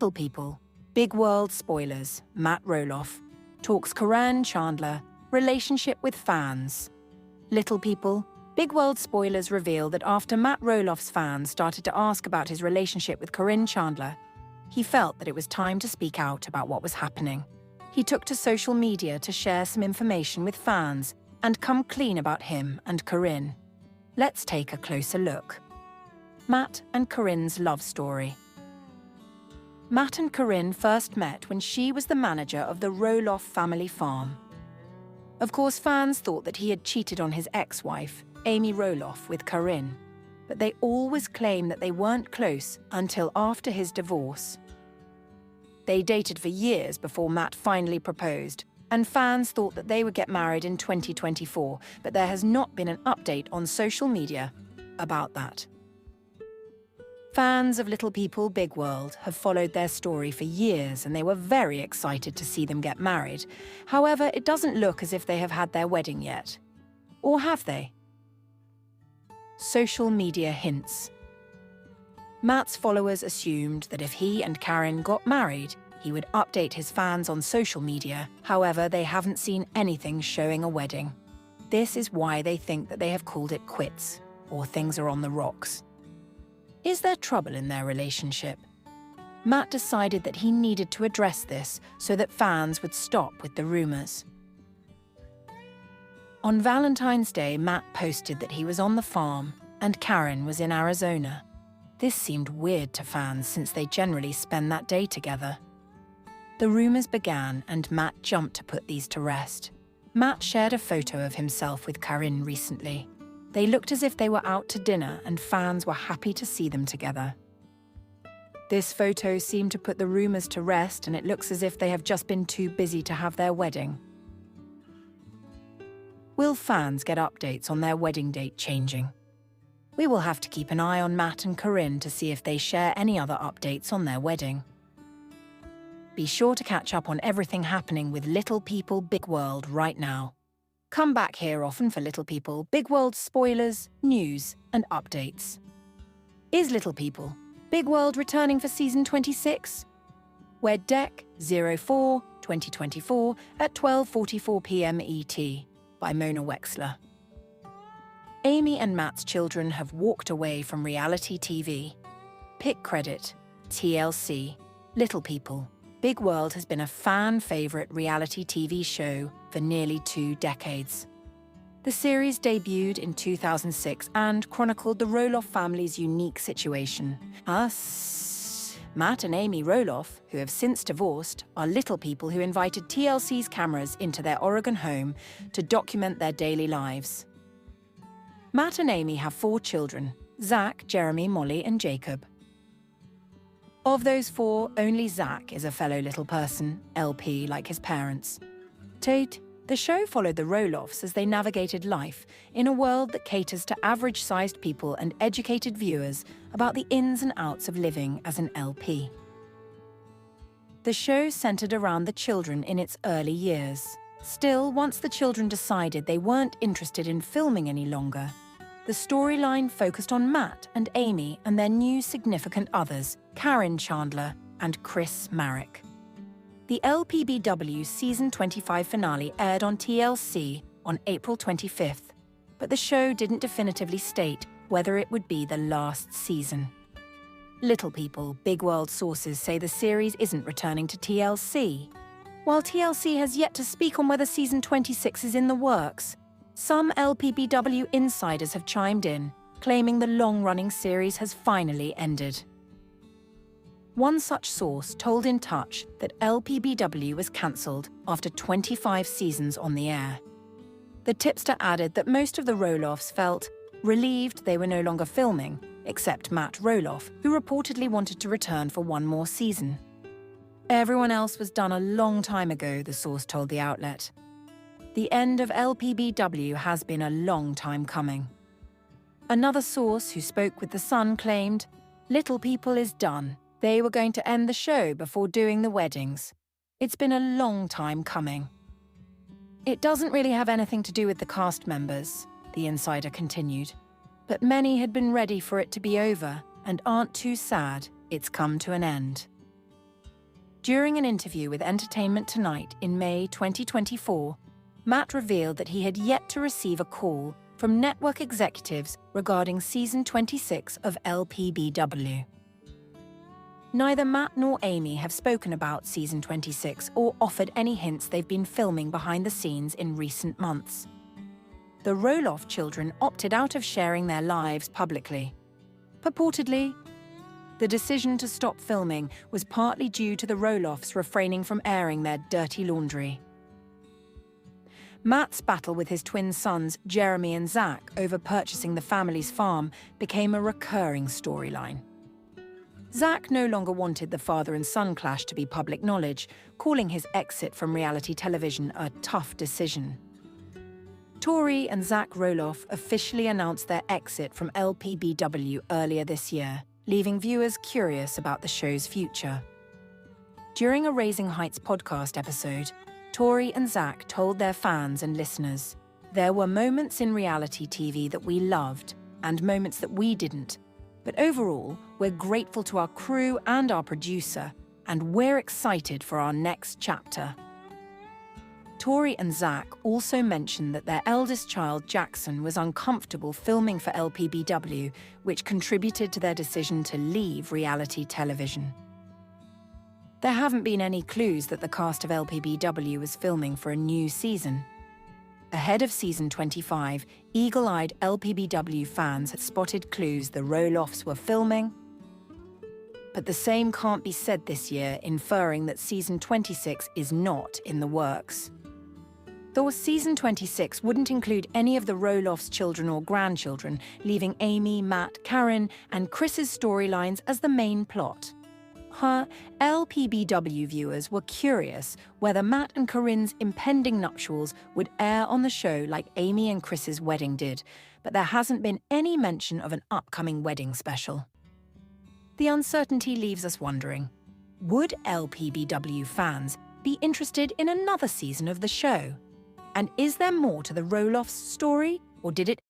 Little People, Big World Spoilers, Matt Roloff, talks Caryn Chandler, relationship with fans. Little People, Big World Spoilers reveal that after Matt Roloff's fans started to ask about his relationship with Caryn Chandler, he felt that it was time to speak out about what was happening. He took to social media to share some information with fans and come clean about him and Caryn. Let's take a closer look. Matt and Caryn's love story. Matt and Caryn first met when she was the manager of the Roloff family farm. Of course, fans thought that he had cheated on his ex-wife, Amy Roloff, with Caryn, but they always claim that they weren't close until after his divorce. They dated for years before Matt finally proposed, and fans thought that they would get married in 2024, but there has not been an update on social media about that. Fans of Little People, Big World have followed their story for years, and they were very excited to see them get married. However, it doesn't look as if they have had their wedding yet. Or have they? Social media hints. Matt's followers assumed that if he and Caryn got married, he would update his fans on social media. However, they haven't seen anything showing a wedding. This is why they think that they have called it quits, or things are on the rocks. Is there trouble in their relationship? Matt decided that he needed to address this so that fans would stop with the rumors. On Valentine's Day, Matt posted that he was on the farm and Caryn was in Arizona. This seemed weird to fans since they generally spend that day together. The rumors began and Matt jumped to put these to rest. Matt shared a photo of himself with Caryn recently. They looked as if they were out to dinner and fans were happy to see them together. This photo seemed to put the rumors to rest, and it looks as if they have just been too busy to have their wedding. Will fans get updates on their wedding date changing? We will have to keep an eye on Matt and Caryn to see if they share any other updates on their wedding. Be sure to catch up on everything happening with Little People, Big World right now. Come back here often for Little People, Big World spoilers, news, and updates. Is Little People, Big World returning for Season 26? Wed Deck 04-2024 at 12:44 p.m. ET by Mona Wexler. Amy and Matt's children have walked away from reality TV. Pick credit, TLC. Little People, Big World has been a fan-favourite reality TV show for nearly 2 decades. The series debuted in 2006 and chronicled the Roloff family's unique situation. Matt and Amy Roloff, who have since divorced, are little people who invited TLC's cameras into their Oregon home to document their daily lives. Matt and Amy have 4 children: Zach, Jeremy, Molly, and Jacob. Of those 4, only Zach is a fellow little person, LP, like his parents. The show followed the Roloffs as they navigated life in a world that caters to average-sized people and educated viewers about the ins and outs of living as an LP. The show centered around the children in its early years. Still, once the children decided they weren't interested in filming any longer, the storyline focused on Matt and Amy and their new significant others, Caryn Chandler and Chris Marek. The LPBW Season 25 finale aired on TLC on April 25th, but the show didn't definitively state whether it would be the last season. Little People, Big World sources say the series isn't returning to TLC. While TLC has yet to speak on whether Season 26 is in the works, some LPBW insiders have chimed in, claiming the long-running series has finally ended. One such source told In Touch that LPBW was cancelled after 25 seasons on the air. The tipster added that most of the Roloffs felt relieved they were no longer filming, except Matt Roloff, who reportedly wanted to return for one more season. Everyone else was done a long time ago, the source told the outlet. The end of LPBW has been a long time coming. Another source who spoke with The Sun claimed, Little People is done. They were going to end the show before doing the weddings. It's been a long time coming. It doesn't really have anything to do with the cast members, the insider continued. But many had been ready for it to be over and aren't too sad it's come to an end. During an interview with Entertainment Tonight in May 2024, Matt revealed that he had yet to receive a call from network executives regarding season 26 of LPBW. Neither Matt nor Amy have spoken about season 26 or offered any hints they've been filming behind the scenes in recent months. The Roloff children opted out of sharing their lives publicly. Purportedly, the decision to stop filming was partly due to the Roloffs refraining from airing their dirty laundry. Matt's battle with his twin sons, Jeremy and Zach, over purchasing the family's farm became a recurring storyline. Zach no longer wanted the father and son clash to be public knowledge, calling his exit from reality television a tough decision. Tori and Zach Roloff officially announced their exit from LPBW earlier this year, leaving viewers curious about the show's future. During a Raising Heights podcast episode, Tori and Zach told their fans and listeners, "There were moments in reality TV that we loved and moments that we didn't. But overall, we're grateful to our crew and our producer, and we're excited for our next chapter." Tori and Zach also mentioned that their eldest child, Jackson, was uncomfortable filming for LPBW, which contributed to their decision to leave reality television. There haven't been any clues that the cast of LPBW was filming for a new season. Ahead of season 25, eagle-eyed LPBW fans had spotted clues the Roloffs were filming. But the same can't be said this year, inferring that season 26 is not in the works. Though season 26 wouldn't include any of the Roloffs' children or grandchildren, leaving Amy, Matt, Caryn, and Chris's storylines as the main plot. LPBW viewers were curious whether Matt and Caryn's impending nuptials would air on the show like Amy and Chris's wedding did, but there hasn't been any mention of an upcoming wedding special. The uncertainty leaves us wondering, would LPBW fans be interested in another season of the show? And is there more to the Roloffs story, or did it